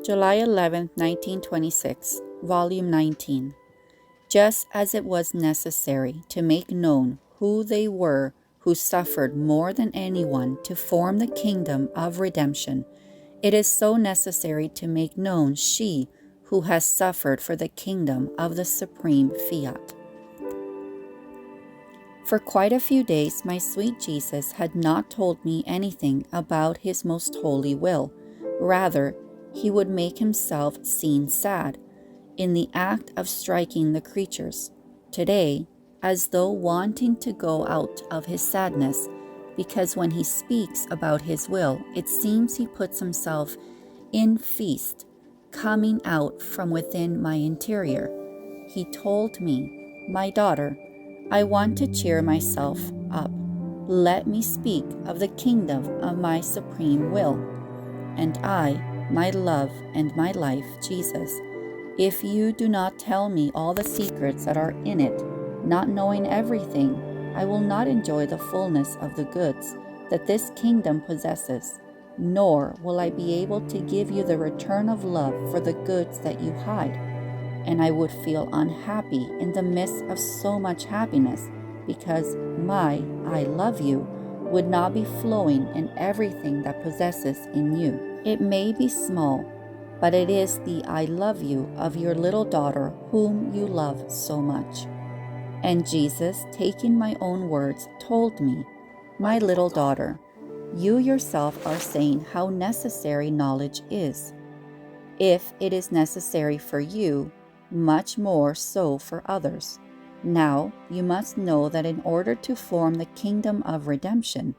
July 11, 1926, Volume 19. Just as it was necessary to make known who they were who suffered more than anyone to form the kingdom of redemption, it is so necessary to make known she who has suffered for the kingdom of the supreme fiat. For quite a few days, my sweet Jesus had not told me anything about his most holy will. Rather, he would make himself seem sad in the act of striking the creatures. Today, as though wanting to go out of his sadness, because when he speaks about his will, it seems he puts himself in feast, coming out from within my interior. He told me, "My daughter, I want to cheer myself up. Let me speak of the kingdom of my supreme will. And I, my love and my life, Jesus, if you do not tell me all the secrets that are in it, not knowing everything, I will not enjoy the fullness of the goods that this kingdom possesses, nor will I be able to give you the return of love for the goods that you hide. And I would feel unhappy in the midst of so much happiness, because my I love you would not be flowing in everything that possesses in you. It may be small, but it is the I love you of your little daughter whom you love so much." And Jesus, taking my own words, told me, "My little daughter, you yourself are saying how necessary knowledge is. If it is necessary for you, much more so for others. Now you must know that in order to form the kingdom of redemption,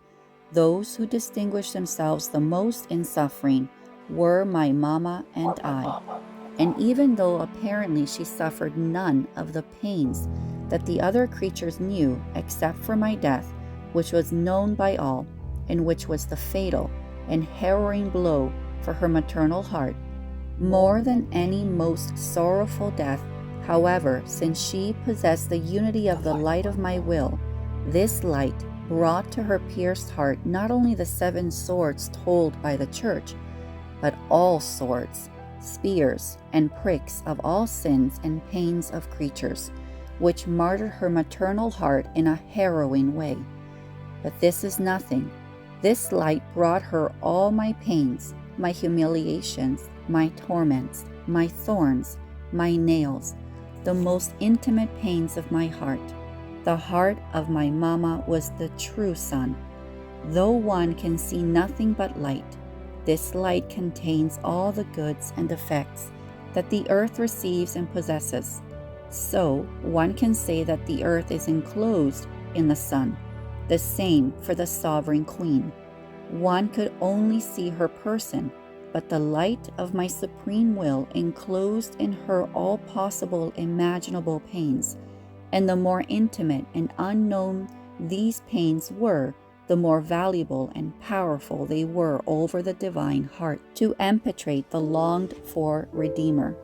those who distinguished themselves the most in suffering were my mama and I. And even though apparently she suffered none of the pains that the other creatures knew except for my death, which was known by all, and which was the fatal and harrowing blow for her maternal heart, more than any most sorrowful death, however, since she possessed the unity of the light of my will, this light brought to her pierced heart not only the 7 swords told by the church, but all swords, spears, and pricks of all sins and pains of creatures, which martyred her maternal heart in a harrowing way. But this is nothing. This light brought her all my pains, my humiliations, my torments, my thorns, my nails, the most intimate pains of my heart. The heart of my mama was the true sun. Though one can see nothing but light, this light contains all the goods and effects that the earth receives and possesses. So one can say that the earth is enclosed in the sun, the same for the sovereign queen. One could only see her person, but the light of my supreme will enclosed in her all possible imaginable pains, and the more intimate and unknown these pains were, the more valuable and powerful they were over the divine heart to impetrate the longed-for Redeemer.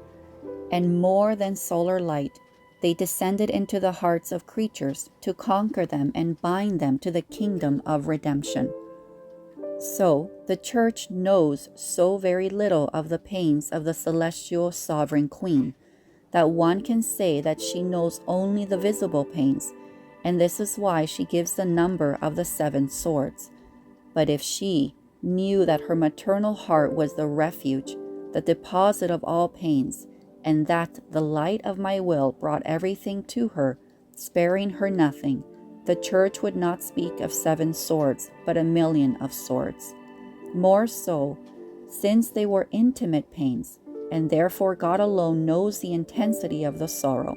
And more than solar light, they descended into the hearts of creatures to conquer them and bind them to the kingdom of redemption. So, the Church knows so very little of the pains of the celestial sovereign queen, that one can say that she knows only the visible pains, and this is why she gives the number of the 7 swords. But if she knew that her maternal heart was the refuge, the deposit of all pains, and that the light of my will brought everything to her, sparing her nothing, the Church would not speak of 7 swords, but 1,000,000 of swords. More so, since they were intimate pains, and therefore God alone knows the intensity of the sorrow.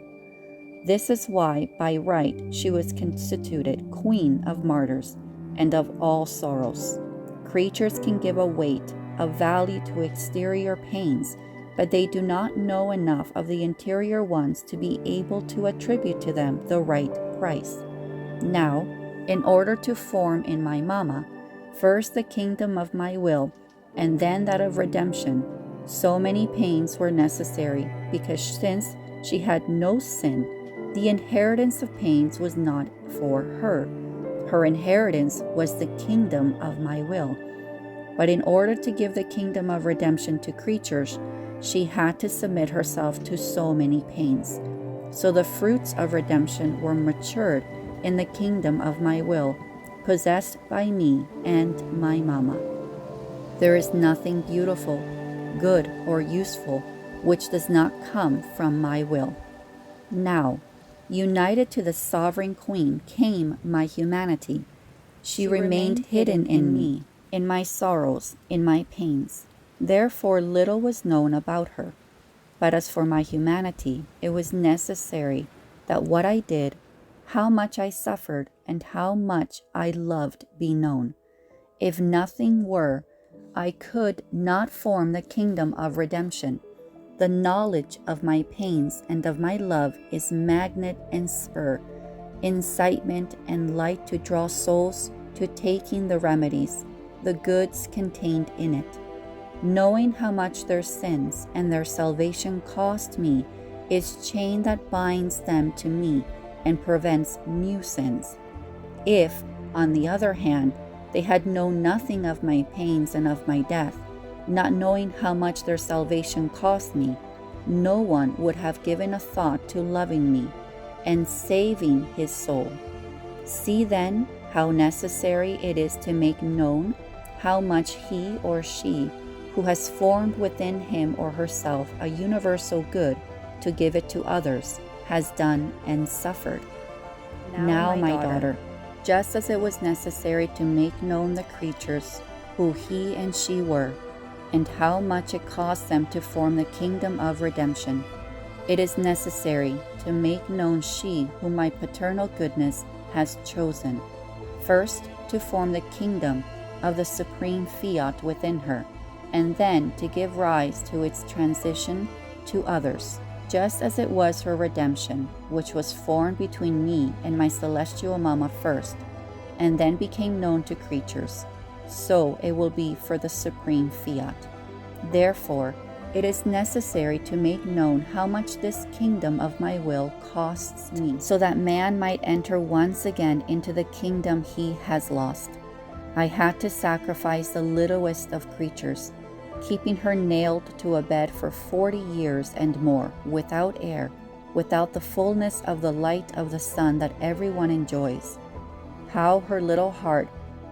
This is why, by right, she was constituted Queen of Martyrs and of all sorrows. Creatures can give a weight, a value to exterior pains, but they do not know enough of the interior ones to be able to attribute to them the right price. Now, in order to form in my mama, first the kingdom of my will, and then that of redemption, so many pains were necessary, because since she had no sin, the inheritance of pains was not for her. Her inheritance was the kingdom of my will. But in order to give the kingdom of redemption to creatures, she had to submit herself to so many pains. So the fruits of redemption were matured in the kingdom of my will, possessed by me and my mama. There is nothing beautiful, good, or useful which does not come from my will. Now, united to the sovereign queen came my humanity. She remained hidden in me, in my sorrows, in my pains. Therefore little was known about her. But as for my humanity, it was necessary that what I did, how much I suffered, and how much I loved be known. If nothing were, I could not form the kingdom of redemption. The knowledge of my pains and of my love is magnet and spur, incitement and light to draw souls to taking the remedies, the goods contained in it. Knowing how much their sins and their salvation cost me is chain that binds them to me and prevents new sins. If, on the other hand, they had known nothing of my pains and of my death, not knowing how much their salvation cost me, no one would have given a thought to loving me and saving his soul. See then how necessary it is to make known how much he or she, who has formed within him or herself a universal good to give it to others, has done and suffered. Now, my daughter, just as it was necessary to make known the creatures who he and she were, and how much it cost them to form the kingdom of redemption, it is necessary to make known she whom my paternal goodness has chosen, first to form the kingdom of the supreme fiat within her, and then to give rise to its transition to others, just as it was her redemption, which was formed between me and my celestial mama first, and then became known to creatures. So it will be for the supreme fiat. Therefore, it is necessary to make known how much this kingdom of my will costs me, so that man might enter once again into the kingdom he has lost. I had to sacrifice the littlest of creatures, keeping her nailed to a bed for 40 years and more, without air, without the fullness of the light of the sun that everyone enjoys. How her little heart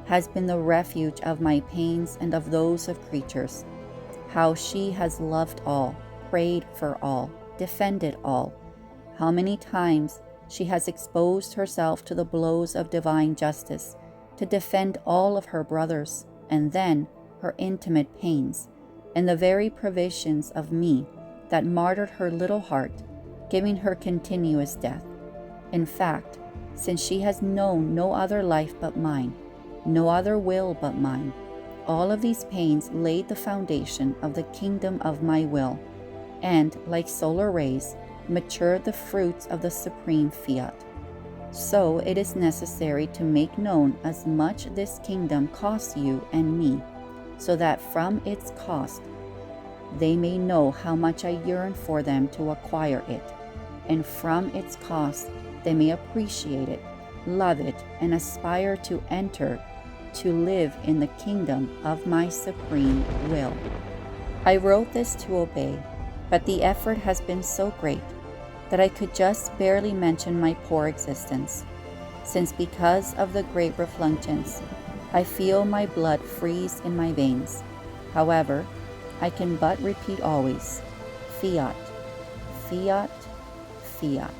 has been the refuge of my pains and of those of creatures. How she has loved all, prayed for all, defended all. How many times she has exposed herself to the blows of divine justice to defend all of her brothers, and then her intimate pains, and the very provisions of me that martyred her little heart, giving her continuous death. In fact, since she has known no other life but mine, no other will but mine, all of these pains laid the foundation of the kingdom of my will, and, like solar rays, matured the fruits of the supreme fiat. So it is necessary to make known as much this kingdom costs you and me, so that from its cost they may know how much I yearn for them to acquire it, and from its cost they may appreciate it, love it, and aspire to enter to live in the kingdom of my supreme will. I wrote this to obey, but the effort has been so great that I could just barely mention my poor existence, since because of the great refulgence, I feel my blood freeze in my veins. However, I can but repeat always, fiat, fiat, fiat.